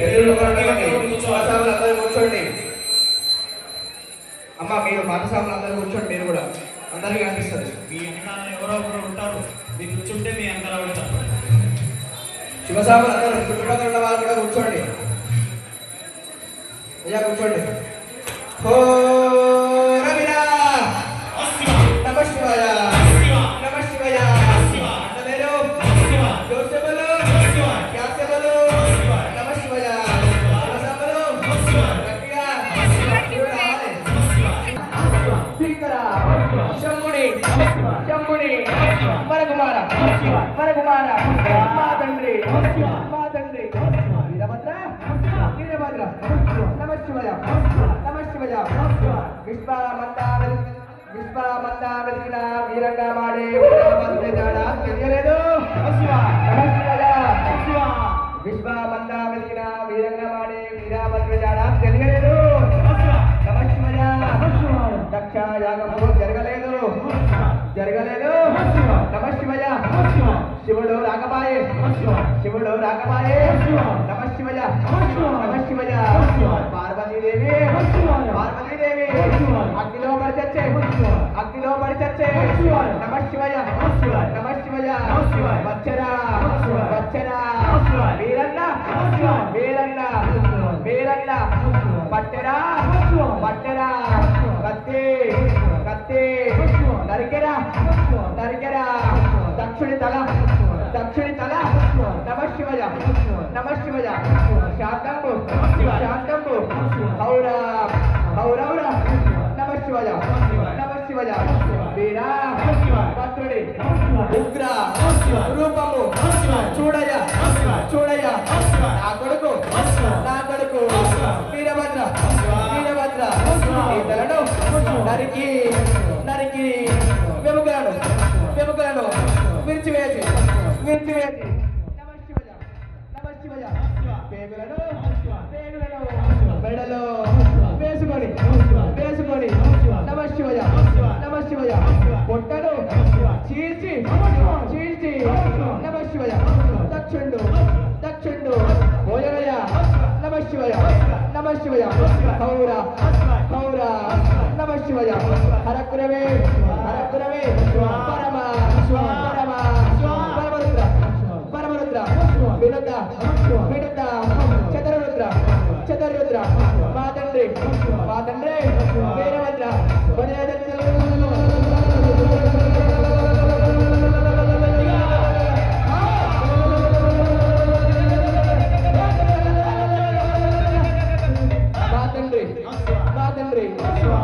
అందరూ కూర్చోండి అమ్మ, మీరు మాతసాములు అందరూ కూర్చోండి. మీరు కూడా అందరికీ కనిపిస్తుంది. మీ వెనకాల ఎవరో ఒకరు ఉంటారు, మీరు కూర్చుంటే మీ వెనకాల ఉంటారు. శివసాములు అందరూ చుట్టుపక్కల ఉన్న వాళ్ళు కూడా కూర్చోండి. అయ్యా కూర్చోండి. ఓ రవిరా నమ శివాయ నమ శివాయ అందరూ జోర్సే బోలో క్యాసే బోలో నమ శివాయ శివసాములు గట్టిగా శంభుని శంభుని వరకుమార వరకుమార మా తండ్రి మా తండ్రి వీరభద్ర వీరభద్ర నమ శివయ నమ శివయ విశ్వమంతా వెతికిన వీరంగా మాడే తెలియలేదు. విశ్వమంతా వెతికిన వీరంగా మాడే వీరభద్రజాడ తెలియలేదు. నమ శివయ దక్ష యాగము జరగలేదు జరగలేదు. నమ శివయ శివుడు రాకపాయే శివుడు రాకపాయే. నమ శివయ నమ శివయ పార్వతీదేవి పార్వతీదేవి అగ్నిలో పడి చచ్చే అగ్నిలో పడి చచ్చే. నమ శివయ నమ శివయ వచ్చరా వచ్చరా వీరన్న వీరన్న వీరన్న పట్టెరా పట్టెరా కత్తి కత్తి నరికెరా నరికెరా దక్షుడి తల దక్షుడి తల. నమ శివయ నమ శివయ శాంతంబు శాంతంబు హౌరా హౌరౌరా. నమ శివయ నమ శివయ వీరా భద్రుడి ఉగ్ర రూపము చూడయ చూడయ నా కొడుకు నా కొడుకు వీరభద్ర వీరభద్ర ఈతలను నరికి నరికి వెముకలను వెముకలను విరిచివేసి విరిచివేసి. నమ శివయ నమ శివయ పేగులను పేగులను మెడలో వేసుకొని వేసుకొని. నమ శివయ నమ శివయ పొట్టను చీల్చి చీల్చి. నమ శివయ దక్షుండు దక్షుండు భోజనయ. నమ శివయ నమ శివయ హౌరా హౌరా. నమ శివయ హరకురవే హరకురవే పరమ పరమ పరమరుద్ర పరమరుద్ర వినుత వినుత చతుర్రుద్ర చతుర్రుద్ర మా తండ్రి వీరభద్ర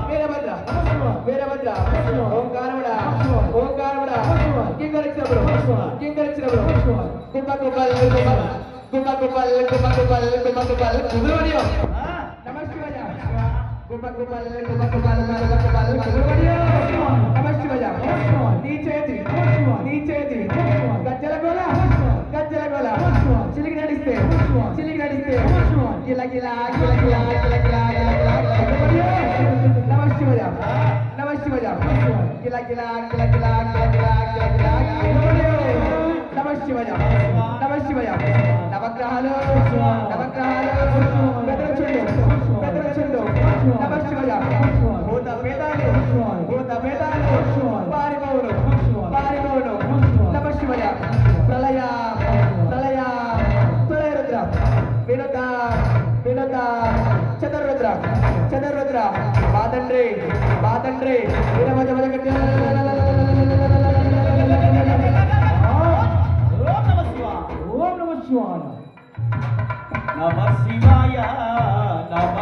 వీరభద్ర వీరభద్ర ఓంకారముడా ఓంకారముడా కింకరించినప్పుడు కింకరించినప్పుడు కుమ్మ కుమ్మల్ కుమ్మ కుమ్మల్ కుమ్మ కుమ్మల్ కుమ్మ కుమ్మల్ కుదురువడియో. నమ శివయ కుమ్మ కుమ్మల్ కుమ్మ కుమ్మల్ కుమ్మ కుమ్మల్ కుదురువడియో. నమ శివయ నీ చేతి గజ్జల గోల గజ్జల గోల చిలికి నడిస్తే గిల గిల గిల గిల గిల గిల. నమ శివయ నమ శివయ గిల గిల గిల గిల గిల గిల గిల గిల. నమ శివయ నమ శివయ నవగ్రహాలు నవగ్రహాలు బెదరచుండు బెదరచుండు. నమ శివయ భూత భేదాలు పారిపోవును పారిపోవును. నమ శివయ ప్రళయ ప్రళయ ప్రళయరుద్ర వినుత వినుత చతుర్రుద్ర చతుర్రుద్ర మా తండ్రి వీరభద్ర బలగట్టి. ఓం నమ శివాయ నమ శివాయ నమ